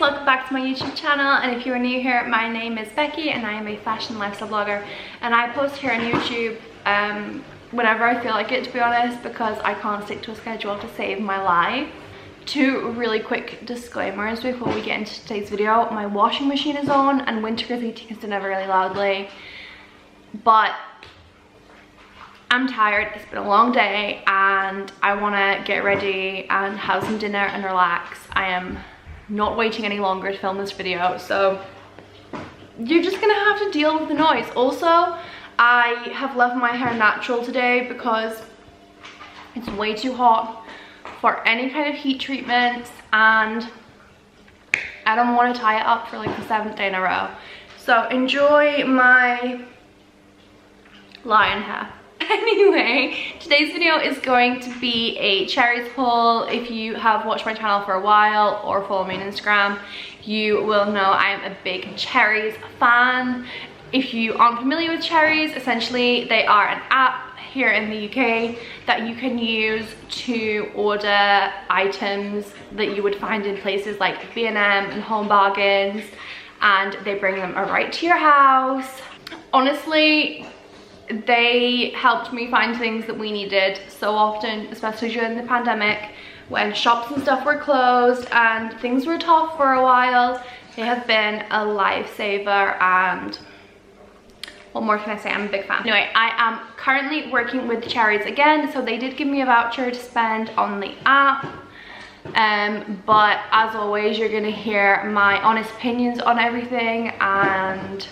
welcome back to my YouTube channel, and if you are new here, my name is Becky and I am a fashion lifestyle blogger, and I post here on YouTube whenever I feel like it, to be honest, because I can't stick to a schedule to save my life. Two really quick disclaimers before we get into today's video. My washing machine is on and Winter is eating his dinner really loudly, but I'm tired. It's been a long day and I want to get ready and have some dinner and relax. I am not waiting any longer to film this video, so you're just gonna have to deal with the noise. Also, I have left my hair natural today because it's way too hot for any kind of heat treatments and I don't want to tie it up for like the 7th day in a row. So enjoy my lion hair. Anyway, today's video is going to be a Cherries haul. If you have watched my channel for a while or follow me on Instagram, you will know I'm a big Cherries fan. If you aren't familiar with Cherries, essentially they are an app here in the UK that you can use to order items that you would find in places like B&M and Home Bargains, and they bring them right to your house. Honestly, they helped me find things that we needed so often, especially during the pandemic when shops and stuff were closed and things were tough for a while. They have been a lifesaver, and what more can I say? I'm a big fan. Anyway, I am currently working with Cherries again, so they did give me a voucher to spend on the app. But as always, you're gonna hear my honest opinions on everything, and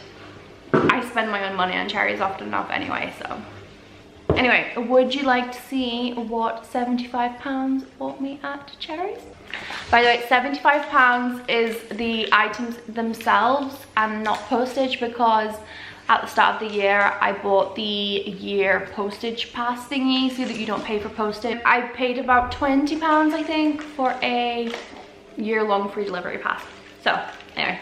I spend my own money on Cherries often enough anyway, so. Anyway, would you like to see what £75 bought me at Cherries? By the way, £75 is the items themselves and not postage, because at the start of the year, I bought the year postage pass thingy so that you don't pay for postage. I paid about £20, I think, for a year-long free delivery pass. So, anyway.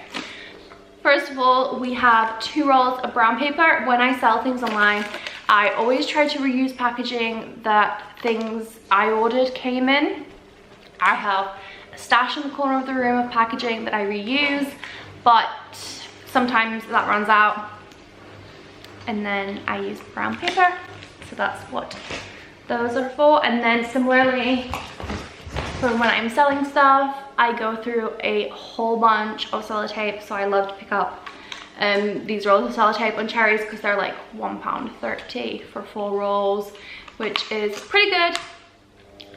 First of all, we have 2 rolls of brown paper. When I sell things online, I always try to reuse packaging that things I ordered came in. I have a stash in the corner of the room of packaging that I reuse, but sometimes that runs out, and then I use brown paper. So that's what those are for. And then similarly, for when I'm selling stuff, I go through a whole bunch of sellotape. So I love to pick up these rolls of sellotape on Cherries because they're like £1.30 for 4 rolls, which is pretty good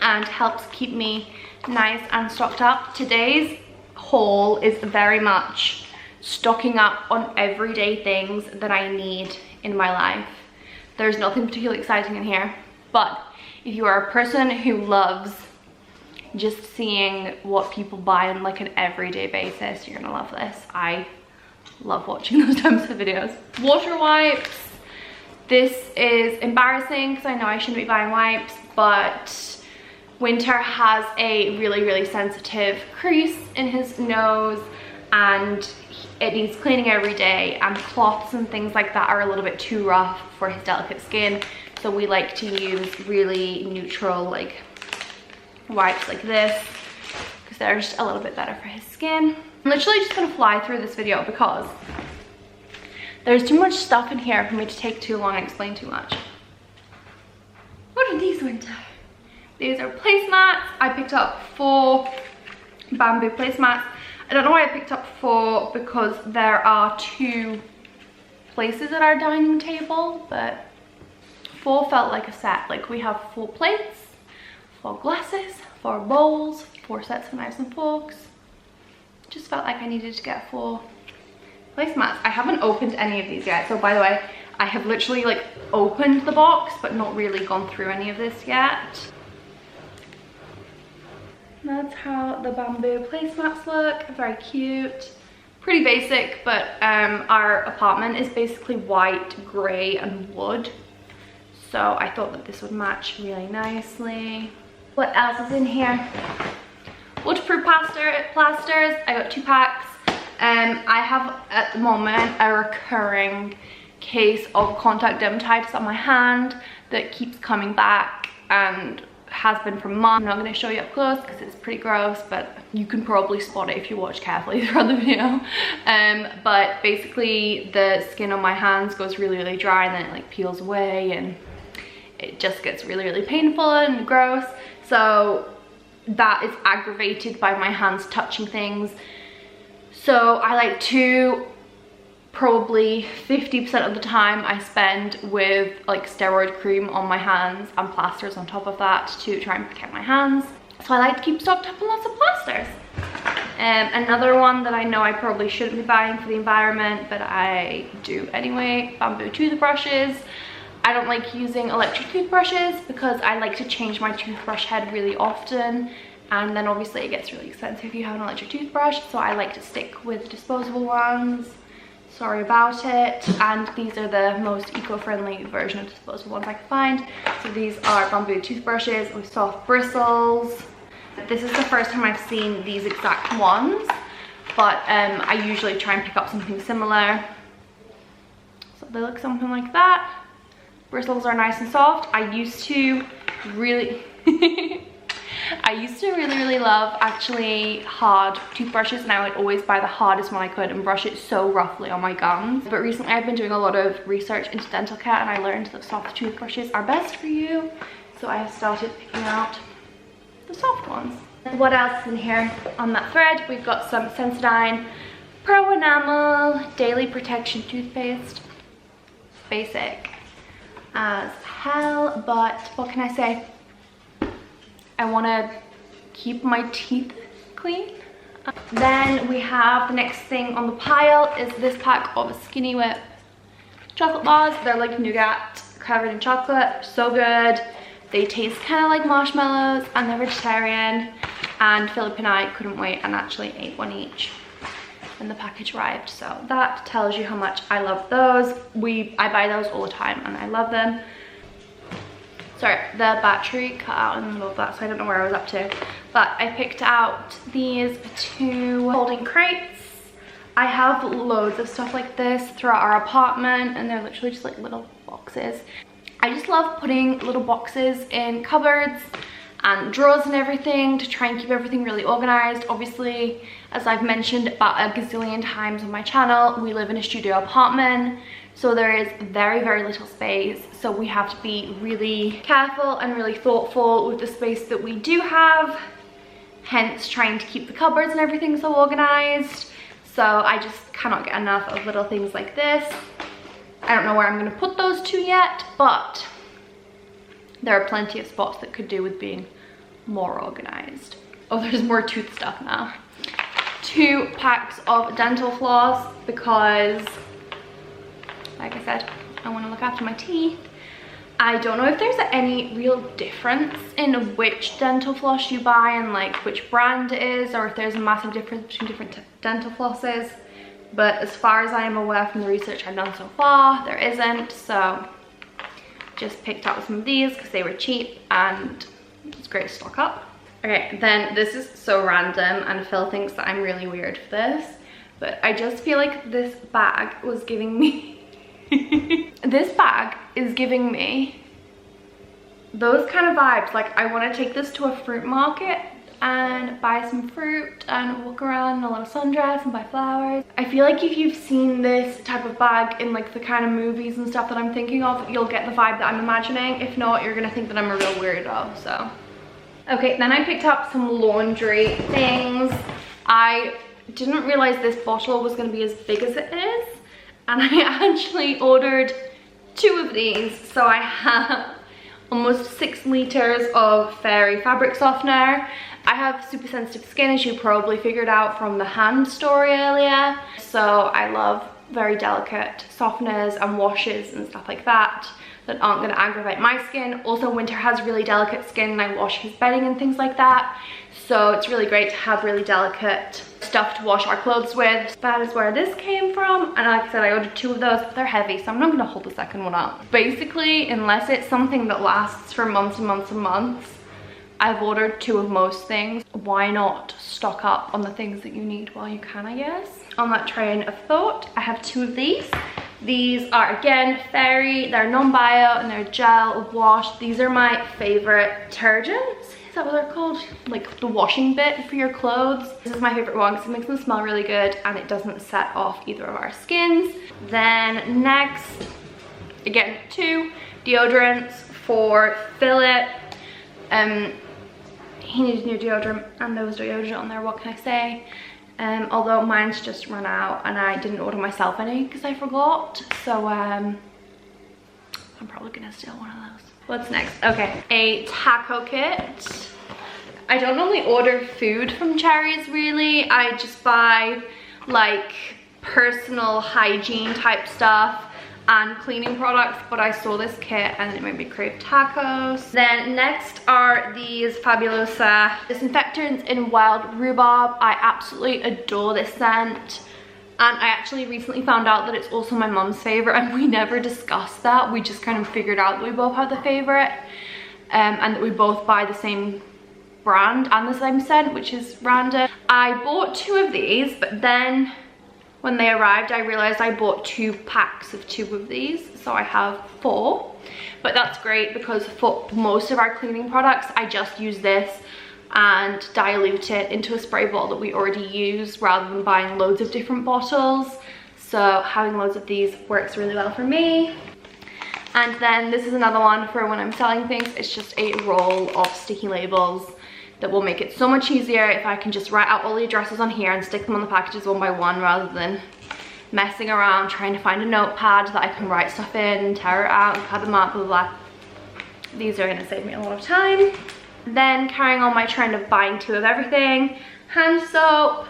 and helps keep me nice and stocked up. Today's haul is very much stocking up on everyday things that I need in my life. There's nothing particularly exciting in here, but if you are a person who loves just seeing what people buy on like an everyday basis, you're gonna love this. I love watching those types of videos. Water wipes. This is embarrassing because I know I shouldn't be buying wipes, but Winter has a really sensitive crease in his nose and it needs cleaning every day, and cloths and things like that are a little bit too rough for his delicate skin. So we like to use really neutral like wipes like this because they're just a little bit better for his skin. I'm literally just gonna fly through this video because there's too much stuff in here for me to take too long and explain too much. What are these, Winter? These are placemats. I picked up 4 bamboo placemats. I don't know why I picked up 4 because there are 2 places at our dining table, but 4 felt like a set. Like we have 4 plates, 4 glasses, 4 bowls, 4 sets of knives and forks. Just felt like I needed to get 4 placemats. I haven't opened any of these yet. So by the way, I have literally like opened the box but not really gone through any of this yet. That's how the bamboo placemats look. Very cute. Pretty basic, but our apartment is basically white, grey and wood. So I thought that this would match really nicely. What else is in here? Waterproof plasters. I got 2 packs. I have at the moment a recurring case of contact dermatitis on my hand that keeps coming back, and has been from mom. I'm not going to show you up close because it's pretty gross, but you can probably spot it if you watch carefully throughout the video. But basically the skin on my hands goes really dry, and then it like peels away, and it just gets really painful and gross. So that is aggravated by my hands touching things. So I like to, probably 50% of the time I spend with like steroid cream on my hands and plasters on top of that to try and protect my hands. So I like to keep stocked up on lots of plasters. Another one that I know I probably shouldn't be buying for the environment, but I do anyway, bamboo toothbrushes. I don't like using electric toothbrushes because I like to change my toothbrush head really often, and then obviously it gets really expensive if you have an electric toothbrush, so I like to stick with disposable ones. Sorry about it. And these are the most eco-friendly version of disposable ones I could find. So these are bamboo toothbrushes with soft bristles. This is the first time I've seen these exact ones, but I usually try and pick up something similar. So they look something like that. Bristles are nice and soft. I used to really really love actually hard toothbrushes, and I would always buy the hardest one I could and brush it so roughly on my gums. But recently I've been doing a lot of research into dental care, and I learned that soft toothbrushes are best for you. So I have started picking out the soft ones. What else is in here on that thread? We've got some Sensodyne Pro Enamel Daily Protection Toothpaste. Basic as hell, but what can I say? I want to keep my teeth clean. Then we have the next thing on the pile is this pack of Skinny Whip chocolate bars. They're like nougat covered in chocolate, so good. They taste kind of like marshmallows, and they're vegetarian, and Philip and I couldn't wait and actually ate one each when the package arrived. So that tells you how much I love those. I buy those all the time and I love them. Sorry, the battery cut out in the middle of that, so I don't know where I was up to. But I picked out these 2 folding crates. I have loads of stuff like this throughout our apartment, and they're literally just like little boxes. I just love putting little boxes in cupboards and drawers and everything to try and keep everything really organized. Obviously, as I've mentioned about a gazillion times on my channel, we live in a studio apartment, so there is very little space. So we have to be really careful and really thoughtful with the space that we do have, hence trying to keep the cupboards and everything so organized. So I just cannot get enough of little things like this. I don't know where I'm going to put those 2 yet, but there are plenty of spots that could do with being more organized. Oh, there's more tooth stuff now. 2 packs of dental floss because, like I said, I want to look after my teeth. I don't know if there's any real difference in which dental floss you buy and like which brand it is, or if there's a massive difference between different dental flosses. But as far as I am aware from the research I've done so far, there isn't. So just picked up some of these because they were cheap and it's great to stock up. Okay, then this is so random and Phil thinks that I'm really weird for this, but I just feel like this bag was giving me this bag is giving me those kind of vibes. Like, I want to take this to a fruit market and buy some fruit and walk around in a little sundress and buy flowers. I feel like if you've seen this type of bag in like the kind of movies and stuff that I'm thinking of, you'll get the vibe that I'm imagining. If not, you're gonna think that I'm a real weirdo. So okay, then I picked up some laundry things. I didn't realize this bottle was gonna be as big as it is, and I actually ordered 2 of these. So I have almost 6 liters of Fairy fabric softener. I have super sensitive skin, as you probably figured out from the hand story earlier. So I love very delicate softeners and washes and stuff like that aren't gonna aggravate my skin. Also, Winter has really delicate skin and I wash his bedding and things like that. So it's really great to have really delicate stuff to wash our clothes with. That is where this came from. And like I said, I ordered 2 of those, but they're heavy, so I'm not gonna hold the second one up. Basically, unless it's something that lasts for months and months and months, I've ordered 2 of most things. Why not stock up on the things that you need while you can, I guess? On that train of thought, I have 2 of these. These are again fairy, they're non-bio and they're gel wash. These are my favorite detergents. Is that what they're called? Like the washing bit for your clothes. This is my favorite one because it makes them smell really good and it doesn't set off either of our skins. Then next, again, 2 deodorants for Philip. He needed new deodorant and there was deodorant on there, what can I say? Although mine's just run out and I didn't order myself any because I forgot. So I'm probably gonna steal one of those. What's next? Okay, a taco kit. I don't normally order food from Cherry's really. I just buy like personal hygiene type stuff and cleaning products, but I saw this kit and it made me crave tacos. Then next are these Fabulosa disinfectants in wild rhubarb. I absolutely adore this scent. And I actually recently found out that it's also my mom's favorite and we never discussed that. We just kind of figured out that we both have the favorite and that we both buy the same brand and the same scent, which is random. I bought 2 of these, but then when they arrived, I realized I bought 2 packs of 2 of these. So I have 4, but that's great because for most of our cleaning products, I just use this and dilute it into a spray bottle that we already use rather than buying loads of different bottles. So having loads of these works really well for me. And then this is another one for when I'm selling things. It's just a roll of sticky labels that will make it so much easier if I can just write out all the addresses on here and stick them on the packages one by one rather than messing around trying to find a notepad that I can write stuff in, tear it out and cut them up, blah, blah, blah. These are gonna save me a lot of time. Then carrying on my trend of buying 2 of everything. Hand soap.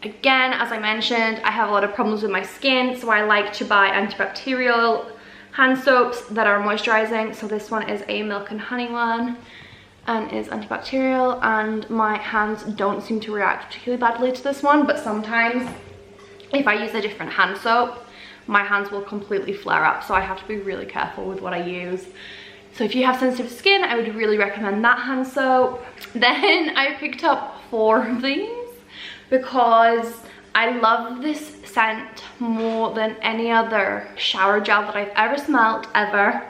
Again, as I mentioned, I have a lot of problems with my skin, so I like to buy antibacterial hand soaps that are moisturizing. So this one is a milk and honey one and is antibacterial, and my hands don't seem to react particularly badly to this one, but sometimes if I use a different hand soap, my hands will completely flare up, so I have to be really careful with what I use. So if you have sensitive skin, I would really recommend that hand soap. Then I picked up 4 of these because I love this scent more than any other shower gel that I've ever smelled, ever.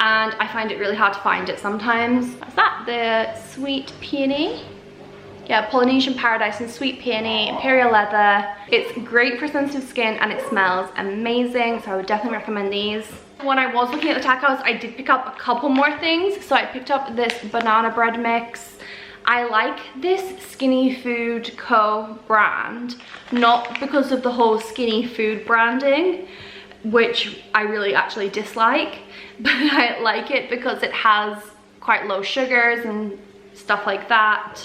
And I find it really hard to find it sometimes. What's that? The Sweet Peony. Yeah, Polynesian Paradise and Sweet Peony, Imperial Leather. It's great for sensitive skin and it smells amazing, so I would definitely recommend these. When I was looking at the tacos, I did pick up a couple more things. So I picked up this banana bread mix. I like this Skinny Food Co. brand, not because of the whole skinny food branding, which I really actually dislike, but I like it because it has quite low sugars and stuff like that.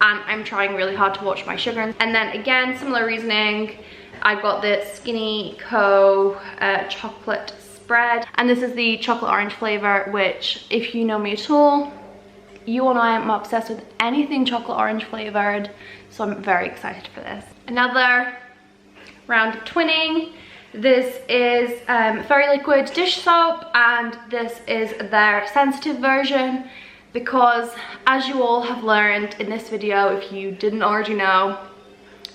And I'm trying really hard to watch my sugar. And then again, similar reasoning, I got this Skinny Co. chocolate spread, and this is the chocolate orange flavor, which if you know me at all, you all know I'm obsessed with anything chocolate orange flavored, so I'm very excited for this. Another round of twinning. This is Fairy Liquid dish soap, and this is their sensitive version because, as you all have learned in this video, if you didn't already know,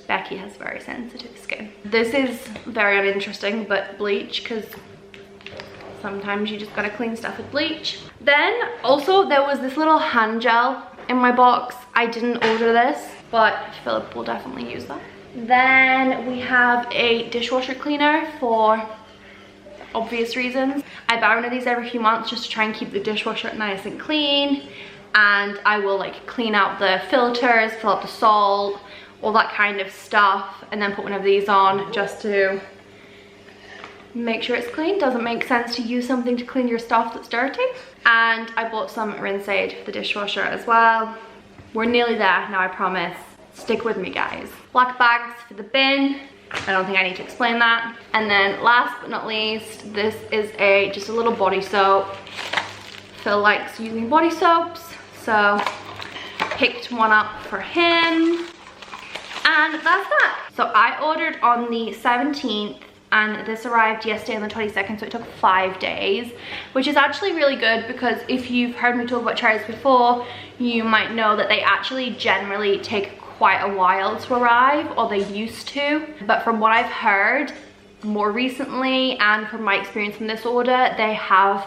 Becky has very sensitive skin. This is very uninteresting, but bleach, because sometimes you just gotta clean stuff with bleach. Then also there was this little hand gel in my box. I didn't order this, but Philip will definitely use that. Then we have a dishwasher cleaner for obvious reasons. I buy one of these every few months just to try and keep the dishwasher nice and clean, and I will like clean out the filters, fill up the salt, all that kind of stuff, and then put one of these on just to make sure it's clean. Doesn't make sense to use something to clean your stuff that's dirty. And I bought some rinse aid for the dishwasher as well. We're nearly there now, I promise. Stick with me, guys. Black bags for the bin. I don't think I need to explain that. And then last but not least, this is just a little body soap. Phil likes using body soaps, so picked one up for him. And that's that. So I ordered on the 17th and this arrived yesterday on the 22nd, so it took 5 days, which is actually really good because if you've heard me talk about Cherries before, you might know that they actually generally take quite a while to arrive, or they used to. But from what I've heard, more recently, and from my experience in this order, they have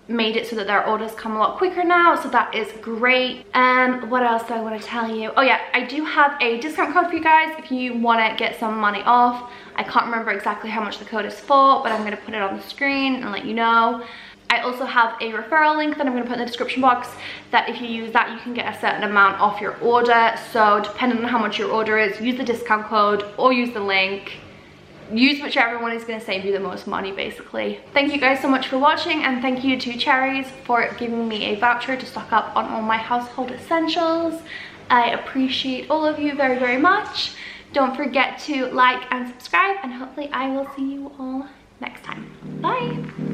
made it so that their orders come a lot quicker now, so that is great. And what else do I want to tell you? Oh yeah, I do have a discount code for you guys if you want to get some money off. I can't remember exactly how much the code is for, but I'm going to put it on the screen and let you know. I also have a referral link that I'm going to put in the description box, that if you use that, you can get a certain amount off your order. So depending on how much your order is, use the discount code or use the link. Use whichever one is going to save you the most money, basically. Thank you guys so much for watching, and thank you to Cherries for giving me a voucher to stock up on all my household essentials. I appreciate all of you very, very much. Don't forget to like and subscribe, and hopefully I will see you all next time. Bye!